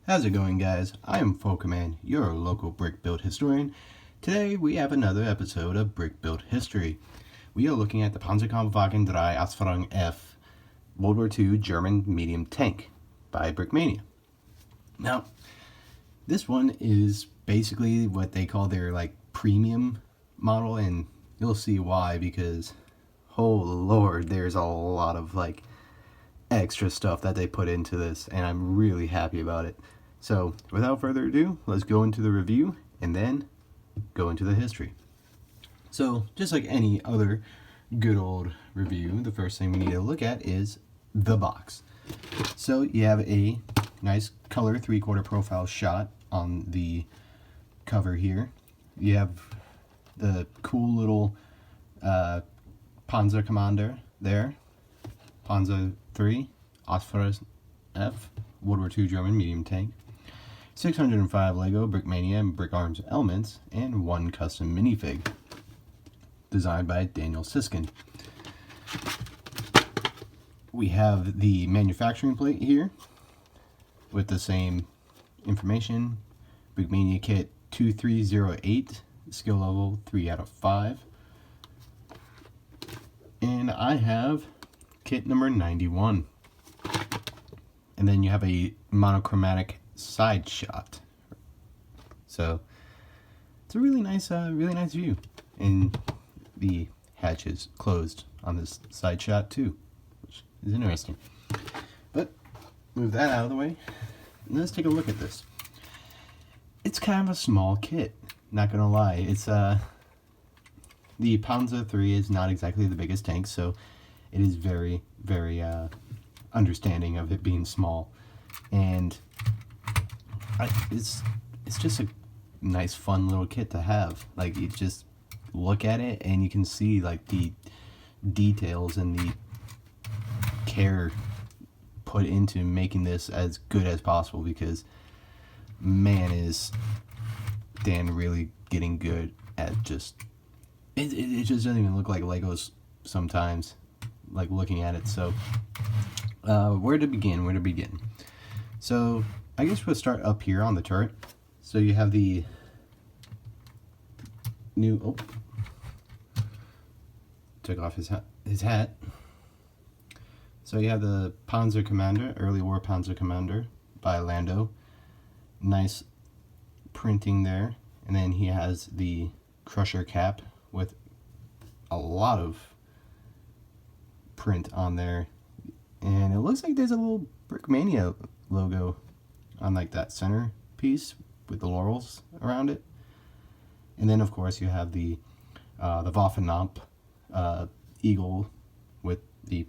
How's it going, guys? I am Folkeman, your local brick build historian. Today we have another episode of Brick Build History. We are looking at the Panzerkampfwagen III Ausf F World War II German medium tank by Brickmania. Now, this one is basically what they call their premium model, and you'll see why, because oh lord, there's a lot of extra stuff that they put into this, and I'm really happy about it. So without further ado, let's go into the review and then go into the history. So just like any other good old review, the first thing we need to look at is the box. So you have a nice color 3/4 profile shot on the cover here. You have the cool little Panzer Commander there, Panzer III Ausf F World War II German medium tank, 605 Lego Brickmania and Brick Arms elements, and one custom minifig designed by Daniel Siskin. We have the manufacturing plate here with the same information. Brickmania kit 2308, skill level 3 out of 5. And I have kit number 91. And then you have a monochromatic side shot. So it's a really nice view. And the hatch is closed on this side shot too, which is interesting. But move that out of the way, and let's take a look at this. It's kind of a small kit, not gonna lie. It's the Panzer III is not exactly the biggest tank, so it is very understanding of it being small, and it's just a nice fun little kit to have. You just look at it and you can see the details and the care put into making this as good as possible, because man, is Dan really getting good at just it just doesn't even look like Legos sometimes, looking at it. So where to begin? So I guess we'll start up here on the turret. So you have the new took off his hat. So you have the Panzer Commander, early war Panzer Commander by Lando. Nice printing there. And then he has the Crusher cap with a lot of print on there. And it looks like there's a little Brickmania logo on that center piece with the laurels around it. And then of course you have the Waffenamp eagle with the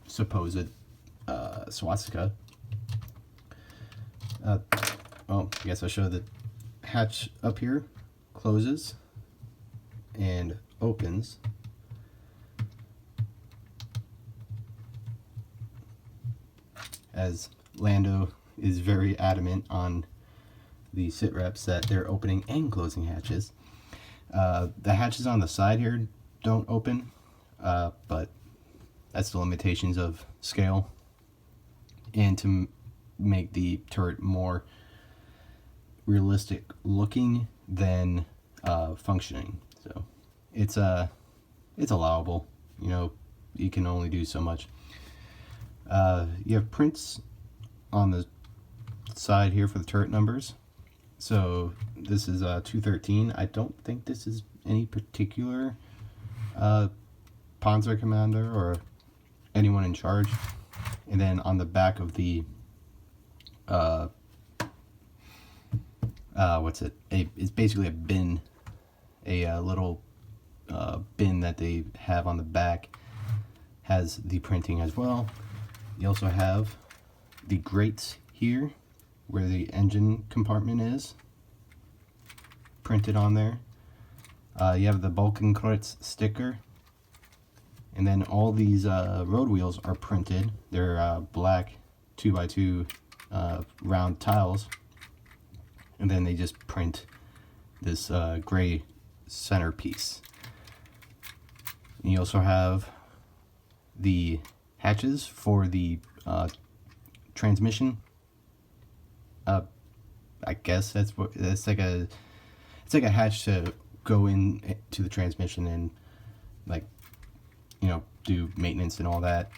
supposed swastika. I guess I'll show the hatch up here closes and opens. As Lando is very adamant on the sit reps that they're opening and closing hatches. The hatches on the side here don't open, but that's the limitations of scale, and to make the turret more realistic looking than functioning. So it's allowable. You can only do so much. You have prints on the side here for the turret numbers. So this is 213. I don't think this is any particular Panzer Commander or anyone in charge. And then on the back of the it's basically a bin, a little bin that they have on the back, has the printing as well. You also have the grates here where the engine compartment is printed on there. You have the Balkenkreuz sticker, and then all these road wheels are printed. They're black 2x2 round tiles, and then they just print this gray centerpiece. And you also have the hatches for the transmission I guess that's what it's like a hatch to go in to the transmission and like do maintenance and all that.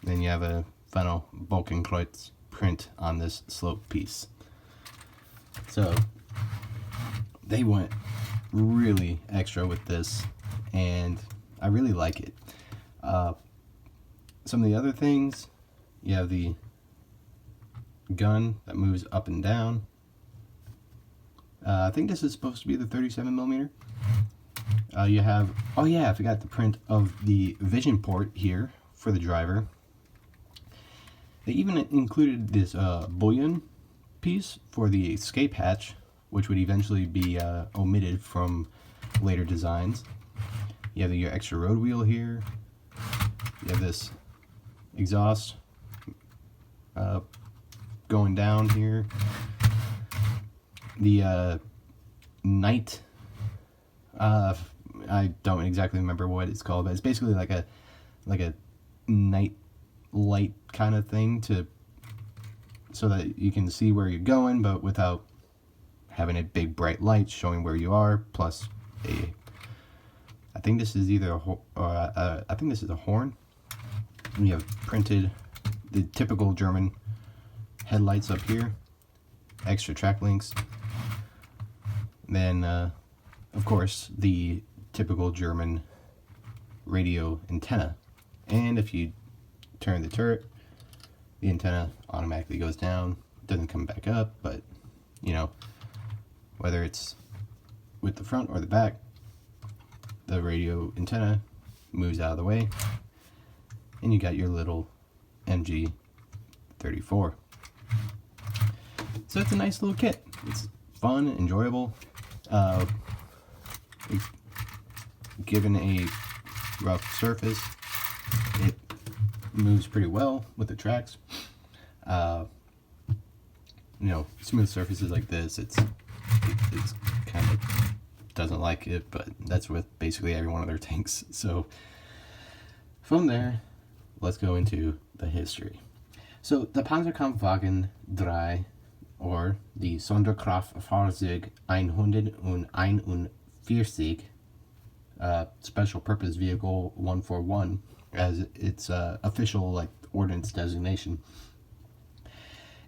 Then you have a final Balkenkreuz print on this slope piece. So they went really extra with this, and I really like it. Some of the other things, you have the gun that moves up and down. I think this is supposed to be the 37 millimeter. You have, oh yeah, I forgot the print of the vision port here for the driver. They even included this bullion piece for the escape hatch, which would eventually be omitted from later designs. You have your extra road wheel here. You have this exhaust going down here. The night, I don't exactly remember what it's called, but it's basically like a night light kind of thing so that you can see where you're going, but without having a big bright light showing where you are. Plus I think this is either I think this is a horn. And you have printed the typical German headlights up here, extra track links. Then of course the typical German radio antenna, and if you turn the turret, the antenna automatically goes down, doesn't come back up, but whether it's with the front or the back, the radio antenna moves out of the way, and you got your little MG34. So it's a nice little kit. It's fun, enjoyable. Given a rough surface, it moves pretty well with the tracks. Smooth surfaces like this, it's kind of doesn't like it, but that's with basically every one of their tanks. So from there, let's go into the history. So the Panzerkampfwagen III, or the Sonderkraftfahrzeug 141, Special Purpose Vehicle 141, as its official ordnance designation.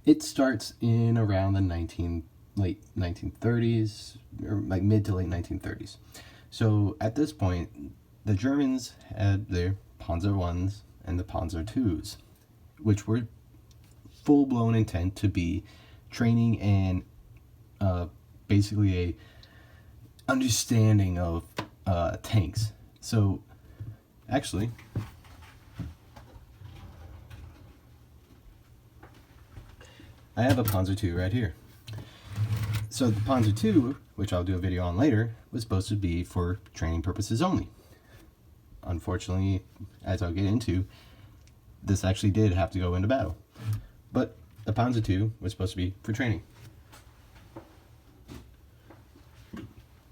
It starts in around the late 1930s, or mid to late 1930s. So at this point, the Germans had their Panzer Is and the Panzer IIs, which were full-blown intent to be training and basically a understanding of tanks. So actually, I have a Panzer II right here. So the Panzer II, which I'll do a video on later, was supposed to be for training purposes only. Unfortunately, as I'll get into, this actually did have to go into battle. But the Panzer II was supposed to be for training.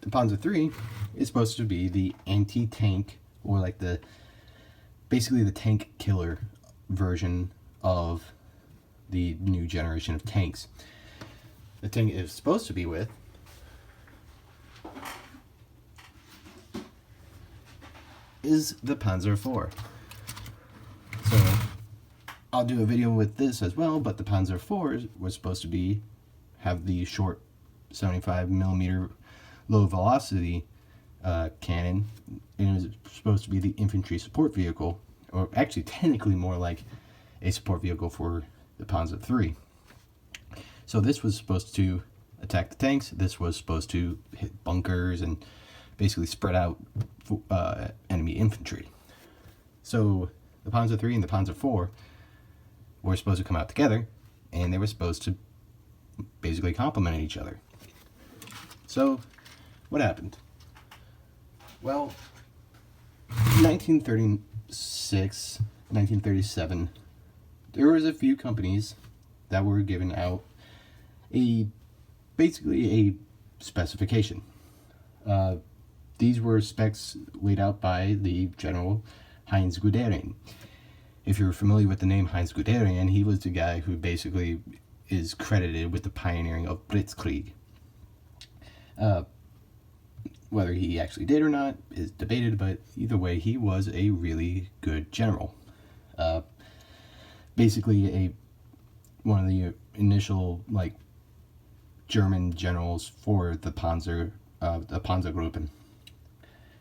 The Panzer III is supposed to be the anti-tank, or basically the tank killer version of the new generation of tanks. The tank it is supposed to be with is the Panzer IV. So I'll do a video with this as well, but the Panzer IV was supposed to have the short 75 millimeter low velocity cannon, and it was supposed to be the infantry support vehicle, or actually technically more like a support vehicle for the Panzer III. So this was supposed to attack the tanks. This was supposed to hit bunkers and basically spread out enemy infantry. So the Panzer III and the Panzer IV were supposed to come out together, and they were supposed to basically complement each other. So what happened? Well, 1936, 1937, there was a few companies that were given out basically a specification. These were specs laid out by the General Heinz Guderian. If you're familiar with the name Heinz Guderian, he was the guy who basically is credited with the pioneering of Blitzkrieg. Whether he actually did or not is debated, but either way, he was a really good general. Basically, one of the initial German generals for the Panzergruppen.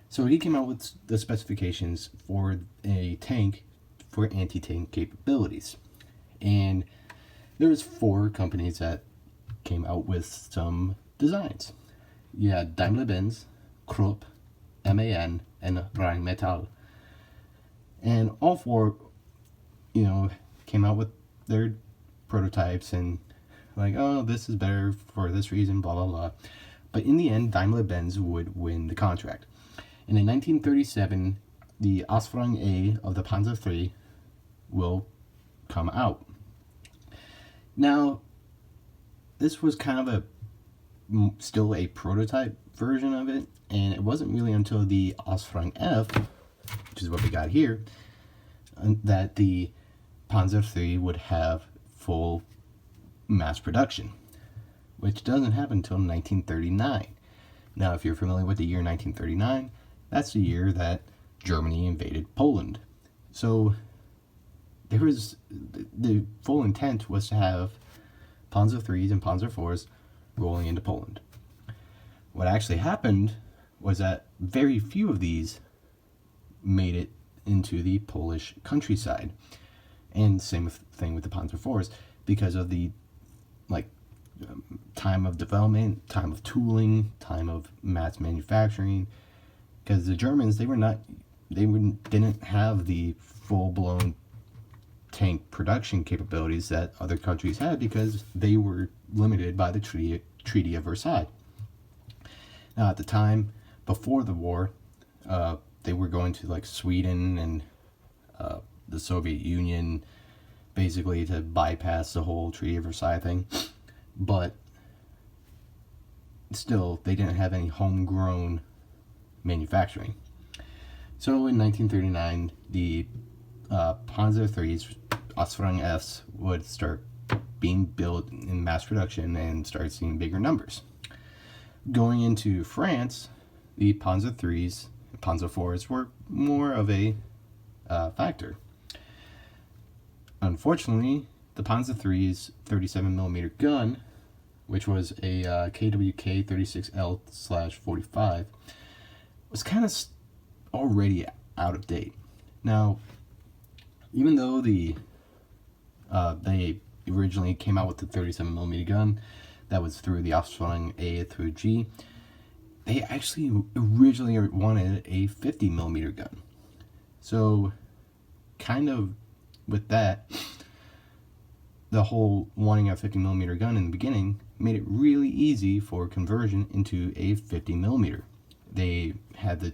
So he came out with the specifications for a tank for anti-tank capabilities, and there was 4 companies that came out with some designs. You had Daimler-Benz, Krupp, MAN, and Rheinmetall. And all 4, came out with their prototypes and this is better for this reason, blah, blah, blah. But in the end, Daimler-Benz would win the contract. And in 1937, the Ausf A of the Panzer III will come out. Now, this was kind of still a prototype version of it, and it wasn't really until the Ausf F, which is what we got here, that the Panzer III would have full mass production, which doesn't happen until 1939. Now, if you're familiar with the year 1939, that's the year that Germany invaded Poland. So there was the full intent was to have Panzer IIIs and Panzer IVs rolling into Poland. What actually happened was that very few of these made it into the Polish countryside. And same thing with the Panzer IVs, because of the time of development, time of tooling, time of mass manufacturing. Because the Germans, didn't have the full-blown tank production capabilities that other countries had, because they were limited by the Treaty of Versailles. Now, at the time before the war, they were going to Sweden and the Soviet Union, basically to bypass the whole Treaty of Versailles thing. But still, they didn't have any homegrown manufacturing. So in 1939, the Panzer III's Ausf Fs would start being built in mass production and start seeing bigger numbers. Going into France, the Panzer III's and Panzer IVs were more of a factor. Unfortunately, the Panzer III's 37mm gun, which was a KWK 36L/45, was kind of already out of date. Now, even though they originally came out with the 37mm gun that was through the Ausf A through G, they actually originally wanted a 50mm gun. So, kind of with that, the whole wanting a 50mm gun in the beginning made it really easy for conversion into a 50mm. They had the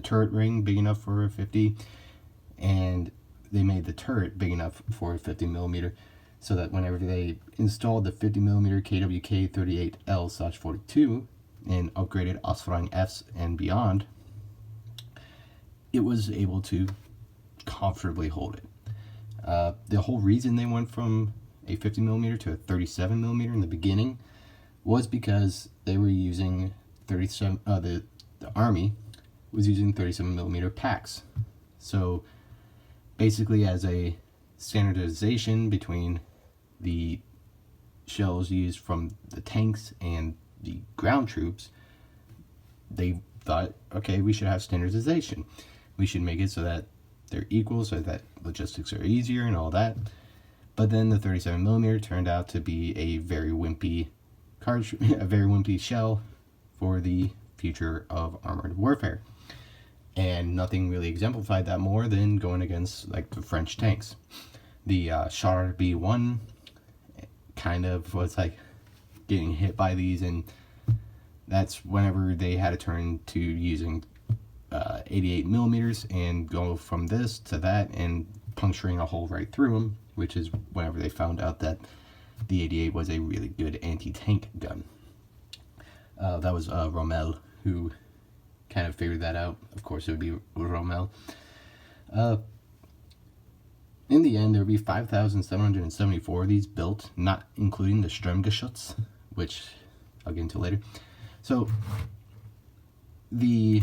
turret ring big enough for a 50, and they made the turret big enough for a 50mm, so that whenever they installed the 50mm KWK 38L/42 and upgraded Ausf Fs and beyond, it was able to comfortably hold it. The whole reason they went from a 50mm to a 37mm in the beginning was because they were using the Army was using 37mm packs. So basically, as a standardization between the shells used from the tanks and the ground troops, they thought, okay, we should have standardization. We should make it so that they're equal, so that logistics are easier and all that. But then the 37mm turned out to be a very wimpy shell for the future of armored warfare. And nothing really exemplified that more than going against the French tanks. The Char B1 kind of was getting hit by these, and that's whenever they had to turn to using 88mm and go from this to that and puncturing a hole right through them, which is whenever they found out that the 88 was a really good anti-tank gun. That was Rommel who kind of figured that out. Of course, it would be Rommel. in the end, there would be 5,774 of these built, not including the StuG, which I'll get into later. So the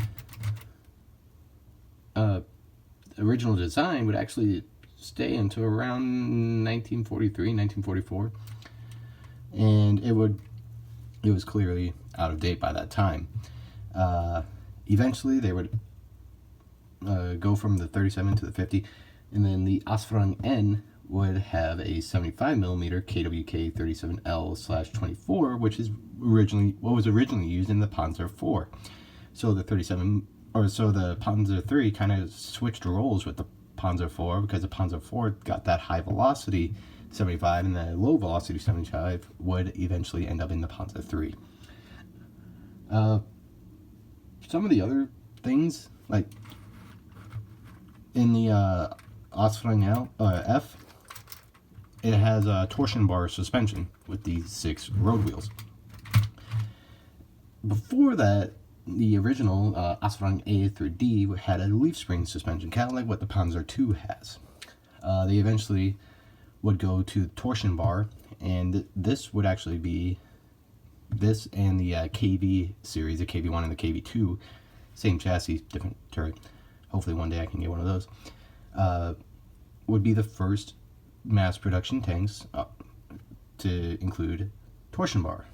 original design would actually stay until around 1943, 1944, and it was clearly out of date by that time. Eventually, they would go from the 37 to the 50, and then the Ausf N would have a 75mm KWK 37L/24, which is what was originally used in the Panzer IV. So the Panzer III kind of switched roles with the Panzer IV, because the Panzer IV got that high velocity 75, and the low velocity 75 would eventually end up in the Panzer III. Some of the other things, like in the Ausf F, it has a torsion bar suspension with these 6 road wheels. Before that, the original Ausf A through D had a leaf spring suspension, kind of like what the Panzer II has. They eventually would go to torsion bar, and this would actually be this and the KV series, the KV1 and the KV2, same chassis, different turret. Hopefully one day I can get one of those. Would be the first mass production tanks to include torsion bar.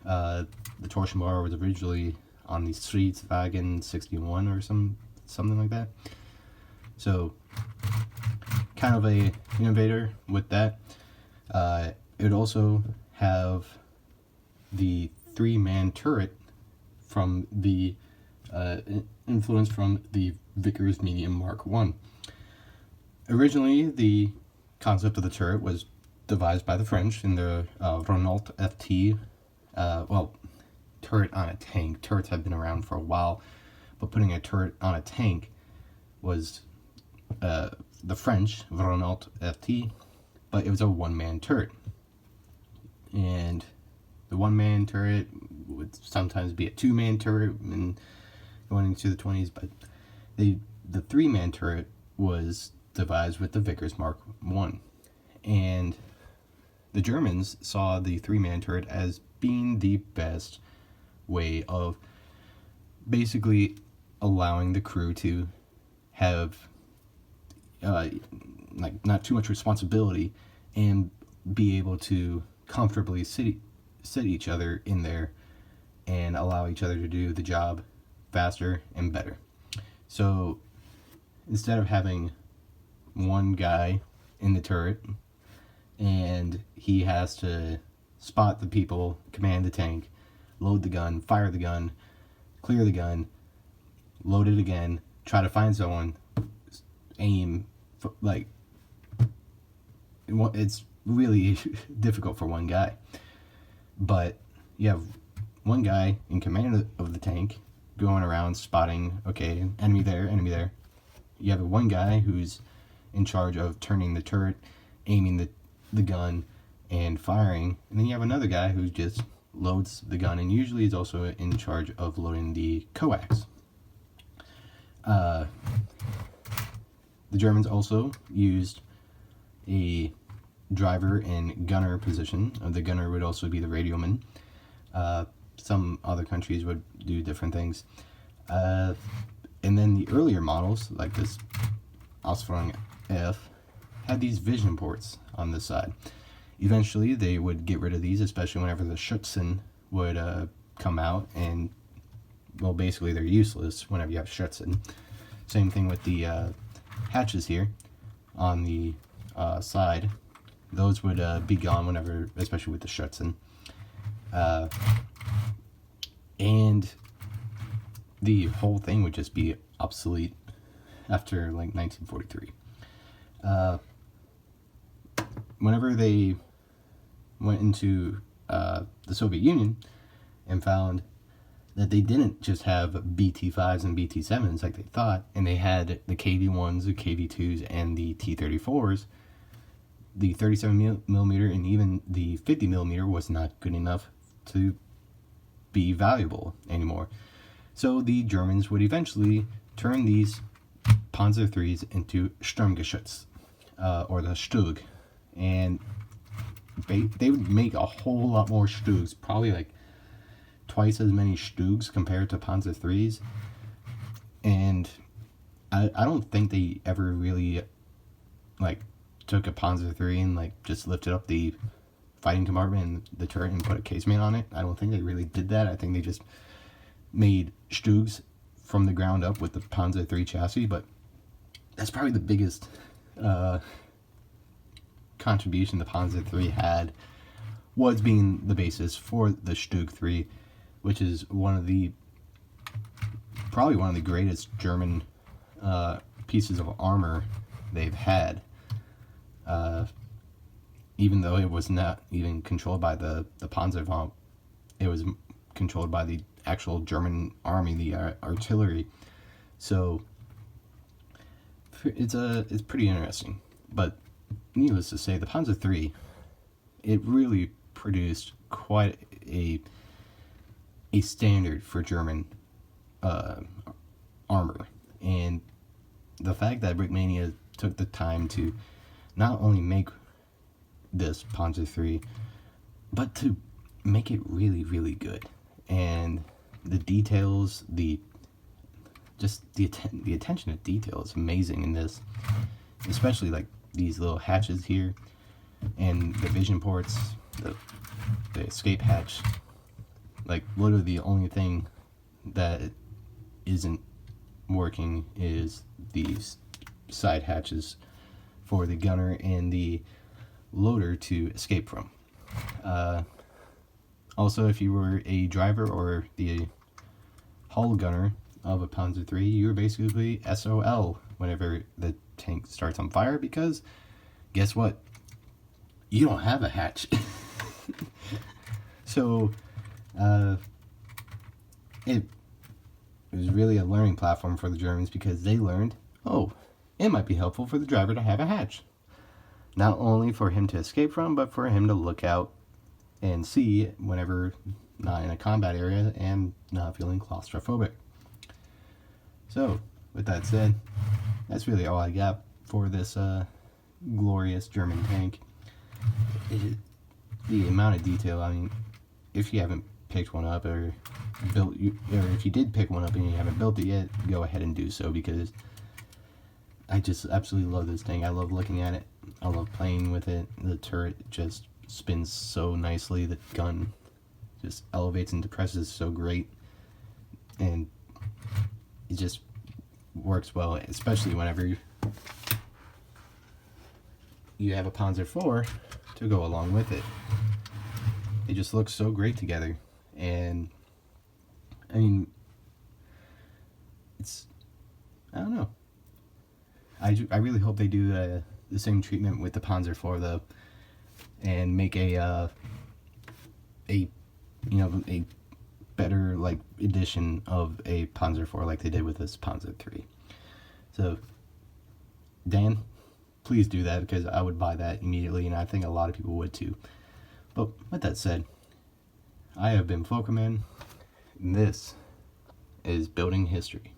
The torsion bar was originally on the Stridsvagn 61 or something like that. So kind of a innovator with that. It would also have the 3-man turret from the influence from the Vickers Medium Mark I. Originally, the concept of the turret was devised by the French in the Renault FT. Turret on a tank. Turrets have been around for a while, but putting a turret on a tank was the French Renault FT, but it was a 1-man turret. And the 1-man turret would sometimes be a 2-man turret and going into the 20s, but the 3-man turret was devised with the Vickers Mark I. And the Germans saw the 3-man turret as being the best way of basically allowing the crew to have not too much responsibility and be able to comfortably sit each other in there and allow each other to do the job faster and better. So instead of having one guy in the turret and he has to spot the people, command the tank, load the gun, fire the gun, clear the gun, load it again, try to find someone, aim, it's really difficult for one guy. But you have one guy in command of the tank going around spotting, okay, enemy there, enemy there. You have one guy who's in charge of turning the turret, aiming the gun, and firing. And then you have another guy who just loads the gun, and usually is also in charge of loading the coax. The Germans also used a driver and gunner position. The gunner would also be the radioman. Some other countries would do different things. And then the earlier models, like this Ausf F, had these vision ports on this side. Eventually, they would get rid of these, especially whenever the Schützen would come out, and, well, basically they're useless whenever you have Schützen. Same thing with the hatches here on the side. Those would be gone whenever, especially with the Schützen. And the whole thing would just be obsolete after, like, 1943. Whenever they went into the Soviet Union and found that they didn't just have BT-5s and BT-7s like they thought, and they had the KV-1s, the KV-2s, and the T-34s, the 37mm and even the 50mm was not good enough to be valuable anymore. So the Germans would eventually turn these Panzer IIIs into Sturmgeschütz. or the StuG, and they would make a whole lot more StuGs, probably like twice as many StuGs compared to Panzer IIIs, and I don't think they ever really like took a Panzer III and like just lifted up the fighting compartment and the turret and put a casemate on it. I don't think they really did that. I think they just made StuGs from the ground up with the Panzer III chassis, but that's probably the biggest contribution the Panzer III had, was being the basis for the StuG III, which is probably one of the greatest German pieces of armor they've had, even though it was not even controlled by the Panzerwaffe. It was controlled by the actual German army, the artillery. So it's pretty interesting. But needless to say, the Panzer III, it really produced quite a standard for German armor. And the fact that Brickmania took the time to not only make this Panzer III, but to make it really, really good. And the details, the attention to detail is amazing in this, especially like these little hatches here and the vision ports, the escape hatch. Like literally the only thing that isn't working is these side hatches for the gunner and the loader to escape from. Also, if you were a driver or the hull gunner of a Panzer III, you're basically SOL whenever the tank starts on fire, because guess what? You don't have a hatch. So it was really a learning platform for the Germans, because they learned, oh, it might be helpful for the driver to have a hatch. Not only for him to escape from, but for him to look out and see whenever not in a combat area and not feeling claustrophobic. So, with that said, that's really all I got for this glorious German tank. The amount of detail, I mean, if you haven't picked one up or if you did pick one up and you haven't built it yet, go ahead and do so, because I just absolutely love this thing. I love looking at it. I love playing with it. The turret just spins so nicely. The gun just elevates and depresses so great. And it just works well, especially whenever you have a Panzer IV to go along with it. They just look so great together. And I mean, I don't know. I really hope they do the same treatment with the Panzer IV though, and make a better like edition of a Panzer IV like they did with this Panzer III. So Dan, please do that, because I would buy that immediately, and I think a lot of people would too. But with that said, I have been Folkerman, and this is Building History.